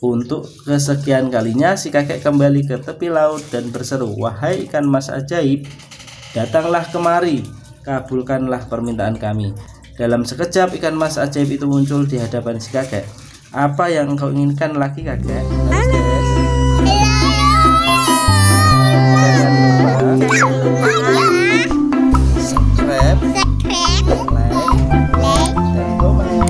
Untuk kesekian kalinya si kakek kembali ke tepi laut dan berseru, "Wahai ikan mas ajaib, datanglah kemari, kabulkanlah permintaan kami." Dalam sekejap ikan mas ajaib itu muncul di hadapan si kakek. "Apa yang engkau inginkan lagi, kakek?" Guys. Jangan lupa subscribe, like, dan komen.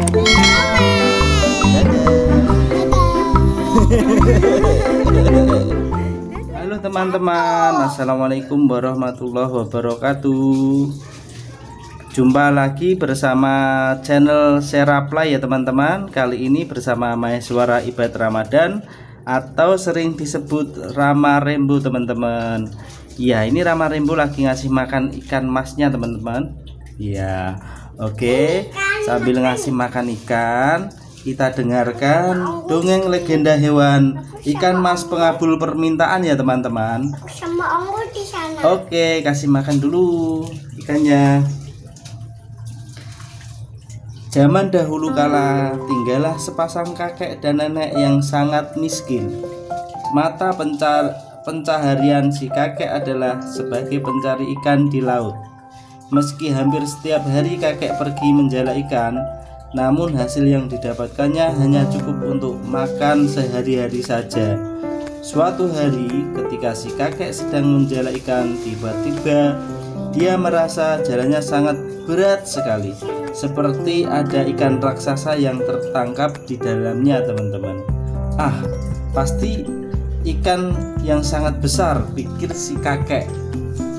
Halo teman-teman, assalamualaikum warahmatullahi wabarakatuh. Jumpa lagi bersama channel Seraplay ya teman-teman. Kali ini bersama Maheswara Ibad Ramadan atau sering disebut Rama Rembo teman-teman. Ya, ini Rama Rembo lagi ngasih makan ikan masnya teman-teman. Ya, oke. Sambil ngasih makan ikan, kita dengarkan dongeng legenda hewan ikan mas pengabul permintaan ya teman-teman. Sama anggur di sana. Oke, kasih makan dulu ikannya. Zaman dahulu kala tinggallah sepasang kakek dan nenek yang sangat miskin. Mata pencaharian si kakek adalah sebagai pencari ikan di laut. Meski hampir setiap hari kakek pergi menjala ikan, namun hasil yang didapatkannya hanya cukup untuk makan sehari-hari saja. Suatu hari ketika si kakek sedang menjala ikan, tiba-tiba dia merasa jalannya sangat berat sekali, seperti ada ikan raksasa yang tertangkap di dalamnya teman-teman. "Ah, pasti ikan yang sangat besar," pikir si kakek.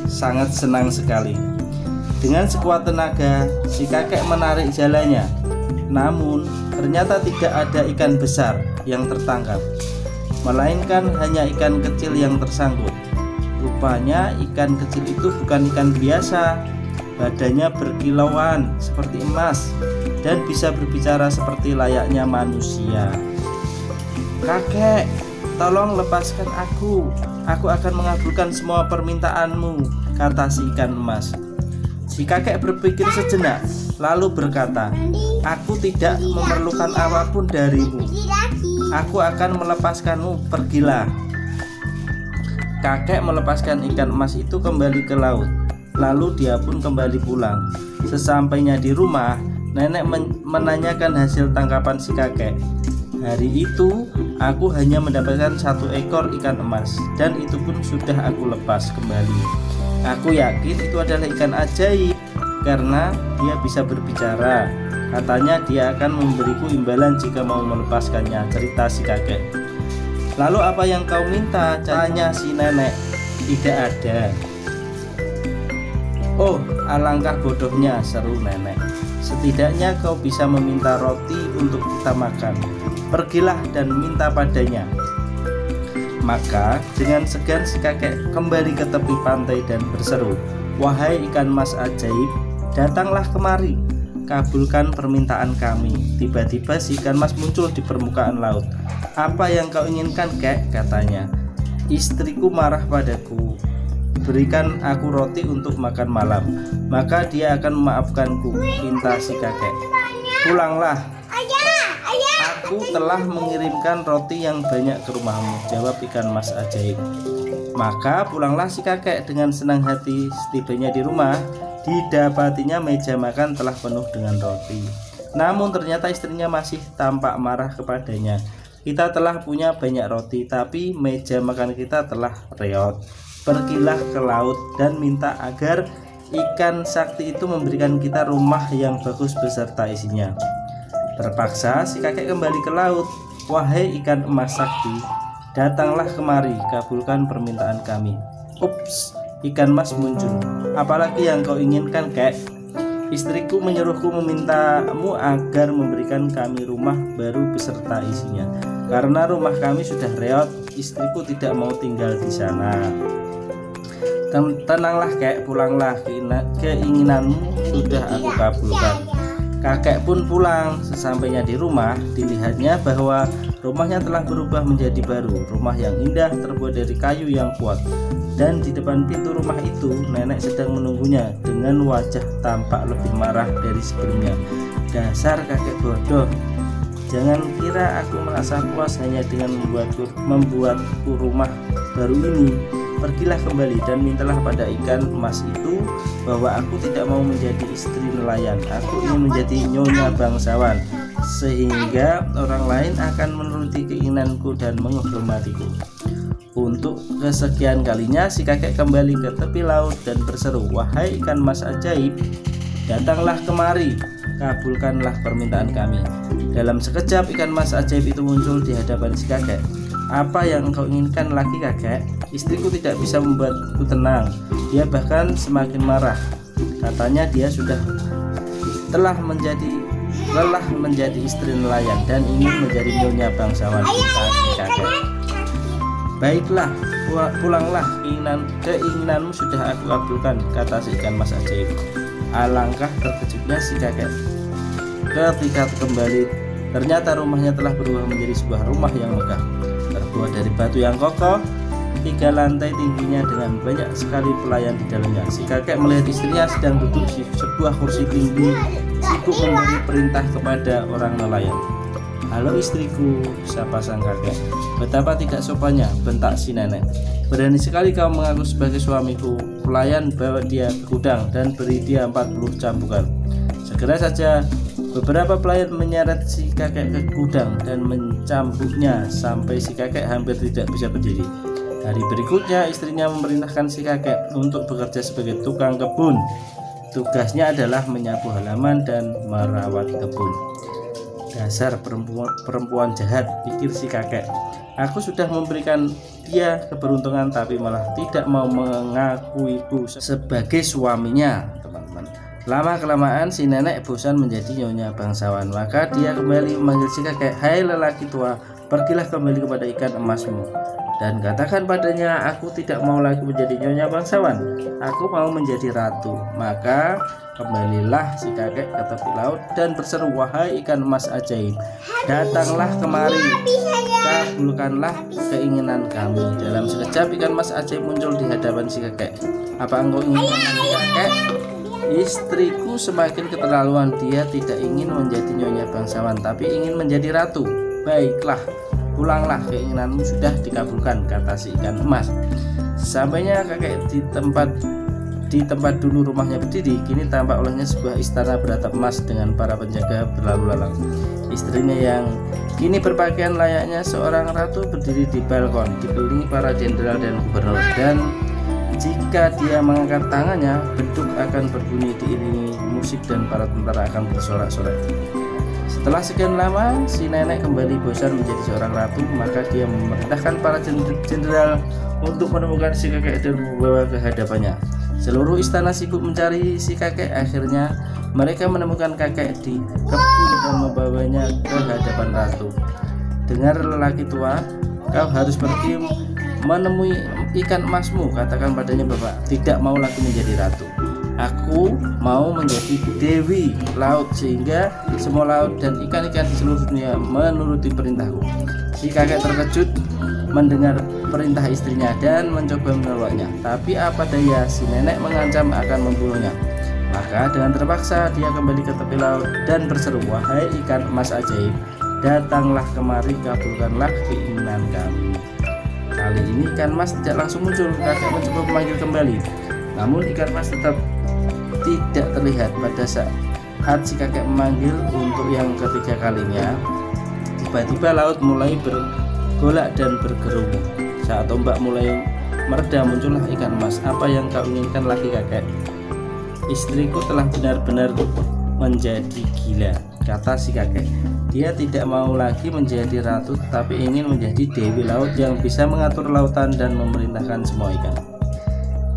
Sangat senang sekali. Dengan sekuat tenaga si kakek menarik jalannya. Namun ternyata tidak ada ikan besar yang tertangkap, melainkan hanya ikan kecil yang tersangkut. Rupanya ikan kecil itu bukan ikan biasa. Badannya berkilauan seperti emas dan bisa berbicara seperti layaknya manusia. "Kakek, tolong lepaskan aku. Aku akan mengabulkan semua permintaanmu," kata si ikan emas. Si kakek berpikir sejenak, lalu berkata, "Aku tidak memerlukan apapun darimu. Aku akan melepaskanmu, pergilah." Kakek melepaskan ikan emas itu kembali ke laut. Lalu dia pun kembali pulang. Sesampainya di rumah, nenek menanyakan hasil tangkapan si kakek. "Hari itu aku hanya mendapatkan 1 ekor ikan emas, dan itu pun sudah aku lepas kembali. Aku yakin itu adalah ikan ajaib karena dia bisa berbicara. Katanya dia akan memberiku imbalan jika mau melepaskannya," cerita si kakek. "Lalu apa yang kau minta?" tanya si nenek. "Tidak ada." "Oh, alangkah bodohnya," seru nenek. "Setidaknya kau bisa meminta roti untuk kita makan. Pergilah dan minta padanya." Maka dengan segan si kakek kembali ke tepi pantai dan berseru, "Wahai ikan mas ajaib, datanglah kemari, kabulkan permintaan kami." Tiba-tiba si ikan mas muncul di permukaan laut. "Apa yang kau inginkan, kek?" katanya. "Istriku marah padaku. Berikan aku roti untuk makan malam, maka dia akan memaafkanku," pinta si kakek. "Pulanglah. Aku telah mengirimkan roti yang banyak ke rumahmu," jawab ikan mas ajaib. Maka pulanglah si kakek dengan senang hati. Setibanya di rumah, didapatinya meja makan telah penuh dengan roti. Namun ternyata istrinya masih tampak marah kepadanya. "Kita telah punya banyak roti, tapi meja makan kita telah reot. Pergilah ke laut dan minta agar ikan sakti itu memberikan kita rumah yang bagus beserta isinya." Terpaksa si kakek kembali ke laut. "Wahai ikan emas sakti, datanglah kemari, kabulkan permintaan kami." "Ups," ikan mas muncul. "Apalagi yang kau inginkan, kek?" "Istriku menyuruhku memintamu agar memberikan kami rumah baru beserta isinya. Karena rumah kami sudah reot, istriku tidak mau tinggal di sana." "Tenanglah kek, pulanglah, keinginanmu sudah aku kabulkan." Kakek pun pulang. Sesampainya di rumah, dilihatnya bahwa rumahnya telah berubah menjadi baru. Rumah yang indah terbuat dari kayu yang kuat. Dan di depan pintu rumah itu, nenek sedang menunggunya dengan wajah tampak lebih marah dari sebelumnya. "Dasar kakek bodoh, Jangan kira aku merasa puas hanya dengan membuatku rumah baru ini. Pergilah kembali dan mintalah pada ikan emas itu bahwa aku tidak mau menjadi istri nelayan. Aku ingin menjadi nyonya bangsawan, sehingga orang lain akan menuruti keinginanku dan menghormatiku. Untuk kesekian kalinya si kakek kembali ke tepi laut dan berseru, "Wahai ikan emas ajaib, datanglah kemari, kabulkanlah permintaan kami." Dalam sekejap ikan emas ajaib itu muncul di hadapan si kakek. "Apa yang engkau inginkan lagi, kakek? Istriku tidak bisa membuatku tenang. Dia bahkan semakin marah. Katanya dia telah menjadi lelah menjadi istri nelayan dan ingin menjadi nyonya bangsawan," kata si kakek. "Baiklah, pulanglah, keinginanmu sudah aku kabulkan," kata si ikan emas ajaib. Alangkah terkejutnya si kakek ketika kembali. Ternyata rumahnya telah berubah menjadi sebuah rumah yang megah, terbuat dari batu yang kokoh, 3 lantai tingginya dengan banyak sekali pelayan di dalamnya. Si kakek melihat istrinya sedang duduk di sebuah kursi tinggi, sibuk memberi perintah kepada orang nelayan. "Halo istriku," sapa sang kakek. "Betapa tidak sopannya," bentak si nenek. "Berani sekali kau mengaku sebagai suamiku. Pelayan, bawa dia ke gudang dan beri dia 40 cambukan." Segera saja beberapa pelayan menyeret si kakek ke gudang dan mencambuknya sampai si kakek hampir tidak bisa berdiri. Hari berikutnya istrinya memerintahkan si kakek untuk bekerja sebagai tukang kebun. Tugasnya adalah menyapu halaman dan merawat kebun. "Dasar perempuan jahat," pikir si kakek. "Aku sudah memberikan dia keberuntungan tapi malah tidak mau mengakuiku sebagai suaminya." Teman-teman, lama-kelamaan si nenek bosan menjadi nyonya bangsawan. Maka dia kembali memanggil si kakek, "Hai lelaki tua, pergilah kembali kepada ikan emasmu dan katakan padanya, aku tidak mau lagi menjadi nyonya bangsawan. Aku mau menjadi ratu." Maka kembalilah si kakek ke tepi laut dan berseru, "Wahai ikan emas ajaib, datanglah kemari, kabulkanlah keinginan kami." Dalam sekejap ikan emas ajaib muncul di hadapan si kakek. "Apa engkau ingin menjadi kakek?" "Istriku semakin keterlaluan. Dia tidak ingin menjadi nyonya bangsawan tapi ingin menjadi ratu." "Baiklah, pulanglah, keinginanmu sudah dikabulkan," kata si ikan emas. Sampainya kakek di tempat dulu rumahnya berdiri, kini tampak olehnya sebuah istana beratap emas dengan para penjaga berlalu lalang. Istrinya yang kini berpakaian layaknya seorang ratu berdiri di balkon, dikelilingi para jenderal dan gubernur, dan jika dia mengangkat tangannya, beduk akan berbunyi diiringi musik dan para tentara akan bersorak-sorai. Setelah sekian lama, si nenek kembali bosan menjadi seorang ratu. Maka dia memerintahkan para jenderal untuk menemukan si kakek dan membawa ke hadapannya. Seluruh istana sibuk mencari si kakek. Akhirnya mereka menemukan kakek di kebun dan membawanya ke hadapan ratu. "Dengar lelaki tua, kau harus pergi menemui ikan emasmu. Katakan padanya bahwa tidak mau lagi menjadi ratu. Aku mau menjadi dewi laut, sehingga semua laut dan ikan-ikan di seluruh dunia menuruti perintahku." Si kakek terkejut mendengar perintah istrinya dan mencoba menolaknya, tapi apa daya, si nenek mengancam akan membunuhnya. Maka dengan terpaksa dia kembali ke tepi laut dan berseru, "Wahai ikan emas ajaib, datanglah kemari, kabulkanlah keinginan kami." Kali ini ikan emas tidak langsung muncul. Kakek mencoba memanggil kembali, namun ikan emas tetap tidak terlihat. Pada saat si kakek memanggil untuk yang ketiga kalinya, tiba-tiba laut mulai bergolak dan bergerung. Saat ombak mulai mereda, muncullah ikan emas. "Apa yang kau inginkan lagi, kakek?" "Istriku telah benar-benar menjadi gila," kata si kakek. "Dia tidak mau lagi menjadi ratu tetapi ingin menjadi dewi laut yang bisa mengatur lautan dan memerintahkan semua ikan."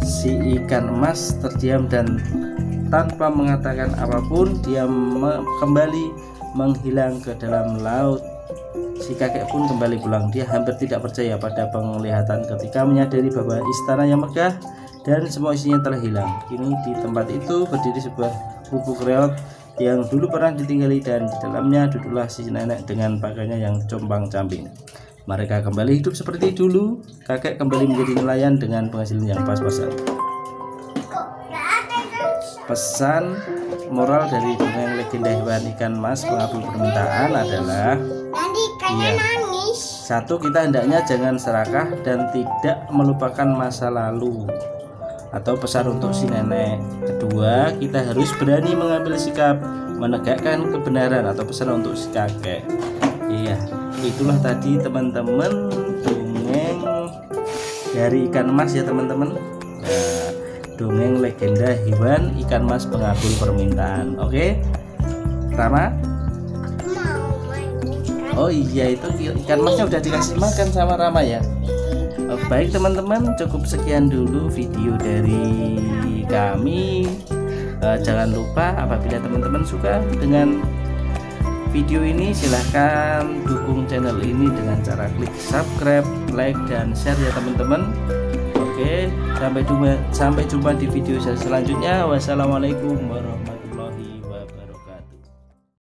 Si ikan emas terdiam dan tanpa mengatakan apapun dia kembali menghilang ke dalam laut. Si kakek pun kembali pulang. Dia hampir tidak percaya pada penglihatan ketika menyadari bahwa istana yang megah dan semua isinya telah hilang. Kini di tempat itu berdiri sebuah gubuk reot yang dulu pernah ditinggali, dan di dalamnya duduklah si nenek dengan pakaiannya yang compang-camping. Mereka kembali hidup seperti dulu. Kakek kembali menjadi nelayan dengan penghasilan yang pas-pasan. Pesan moral dari dongeng legenda hewan ikan mas pengabul permintaan adalah Nanti kayaknya nangis. satu, kita hendaknya jangan serakah dan tidak melupakan masa lalu atau pesan untuk si nenek. Kedua, kita harus berani mengambil sikap menegakkan kebenaran atau pesan untuk si kakek. Iya, itulah tadi teman-teman dongeng dari ikan mas ya teman-teman. Nah, dongeng legenda hewan ikan mas pengabul permintaan. Oke, Rama? Mau main ikan. Oh iya, itu ikan masnya udah dikasih makan sama Rama ya. Oh, baik teman-teman, cukup sekian dulu video dari kami. Jangan lupa apabila teman-teman suka dengan video ini, silahkan dukung channel ini dengan cara klik subscribe, like, dan share ya teman-teman. Oke, sampai jumpa di video saya selanjutnya. Wassalamualaikum warahmatullahi wabarakatuh.